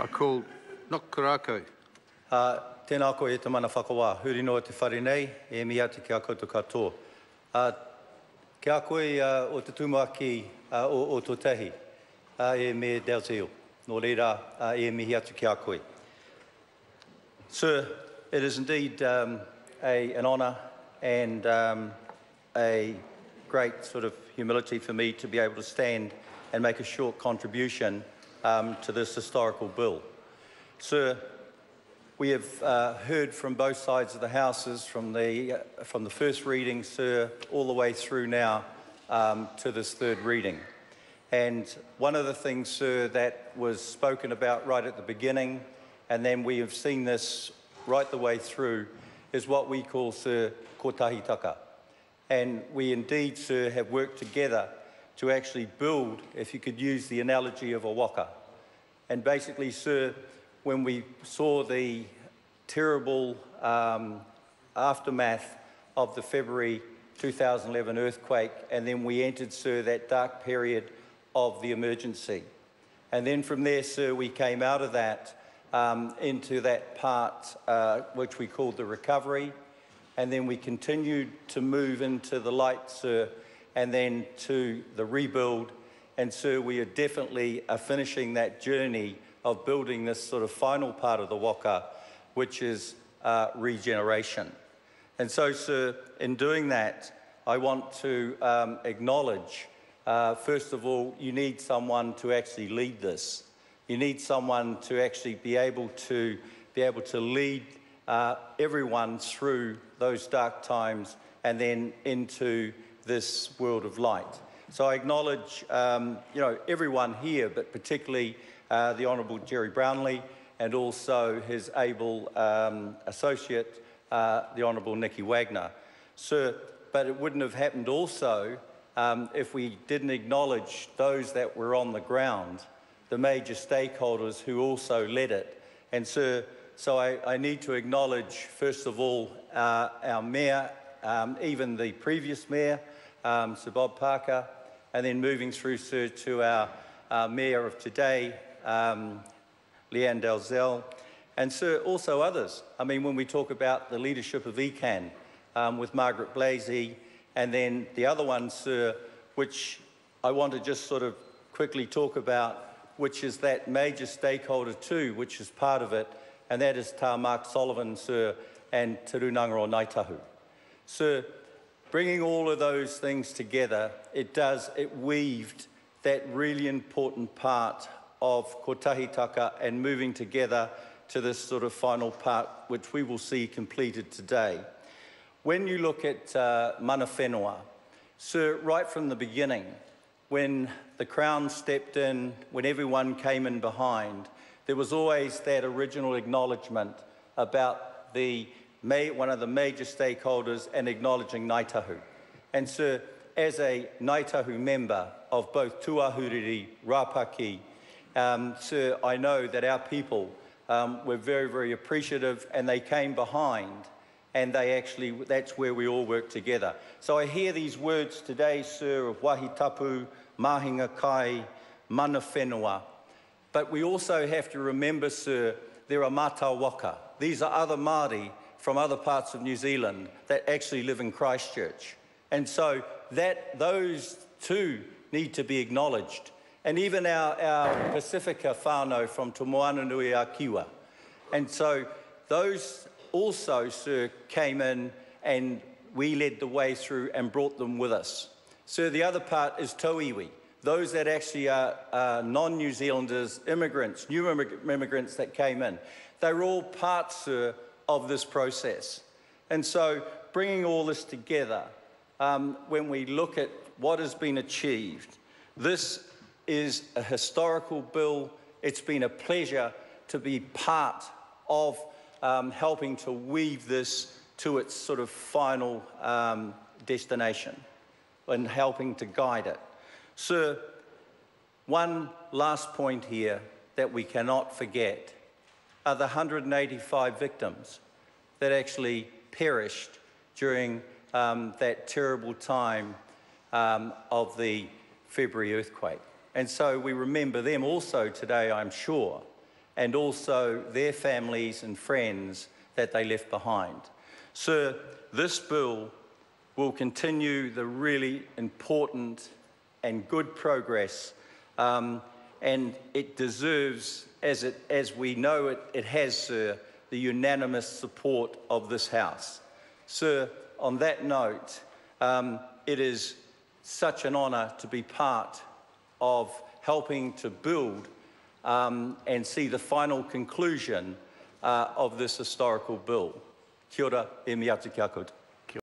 I call Nokurako. Tēnā koe e te mana whakawā, huri noa te whare nei, e mi atu ki a koutou katoa. Ki a koe o te tūmaki o tō tehi, e me Dalziel, nō reira e mihi atu ki a koe. Sir, it is indeed an honour and a great sort of humility for me to be able to stand and make a short contribution to this historical bill. Sir, we have heard from both sides of the houses, from the first reading, sir, all the way through now to this third reading. And one of the things, sir, that was spoken about right at the beginning, and then we have seen this right the way through, is what we call, sir, kotahitaka. And we indeed, sir, have worked together to actually build, if you could use the analogy of a waka. And basically, sir, when we saw the terrible aftermath of the February 2011 earthquake, and then we entered, sir, that dark period of the emergency. And then from there, sir, we came out of that into that part which we called the recovery, and then we continued to move into the light, sir, and then to the rebuild. And sir, we are definitely finishing that journey of building this sort of final part of the waka, which is regeneration. And so, sir, in doing that, I want to acknowledge, first of all, you need someone to actually lead this. You need someone to actually be able to lead everyone through those dark times and then into this world of light. So I acknowledge, everyone here, but particularly the Honourable Jerry Brownlee and also his able associate, the Honourable Nicky Wagner. Sir, but it wouldn't have happened also if we didn't acknowledge those that were on the ground, the major stakeholders who also led it. And sir, so I need to acknowledge, first of all, our Mayor, even the previous Mayor, Sir Bob Parker, and then moving through, sir, to our Mayor of today, Leanne Dalziel, and sir, also others. I mean, when we talk about the leadership of ECAN with Margaret Blasey, and then the other one, sir, which I want to just sort of quickly talk about, which is that major stakeholder too, which is part of it, and that is Tā Mark Sullivan, sir, and Te Runanga o Ngaitahu. Sir, bringing all of those things together, it weaved that really important part of kotahitaka and moving together to this sort of final part, which we will see completed today. When you look at mana whenua, sir, right from the beginning, when the Crown stepped in, when everyone came in behind, there was always that original acknowledgement about one of the major stakeholders and acknowledging Ngaitahu. And sir, as a Ngaitahu member of both Tuahuriri, Rapaki, sir, I know that our people were very, very appreciative, and they came behind, and that's where we all work together. So I hear these words today, sir, of wahitapu, mahinga kai, mana whenua. But we also have to remember, sir, there are mata waka. These are other Māori from other parts of New Zealand that actually live in Christchurch. And so those too need to be acknowledged. And even our Pacifica whānau from Te Moana Nui a Kiwa. And so those also, sir, came in, and we led the way through and brought them with us. Sir, the other part is tauiwi. Those that actually are non-New Zealanders, immigrants, new immigrants that came in. They were all parts, sir, of this process. And so bringing all this together, when we look at what has been achieved, this is a historical bill. It's been a pleasure to be part of helping to weave this to its sort of final destination and helping to guide it. Sir, one last point here that we cannot forget are the 185 victims that actually perished during that terrible time of the February earthquake. And so we remember them also today, I'm sure. and also their families and friends that they left behind. Sir, this bill will continue the really important and good progress, and it deserves, as we know it has, sir, the unanimous support of this House. Sir, on that note, it is such an honour to be part of helping to build and see the final conclusion of this historical bill. Kia ora, e miatu kia koutou.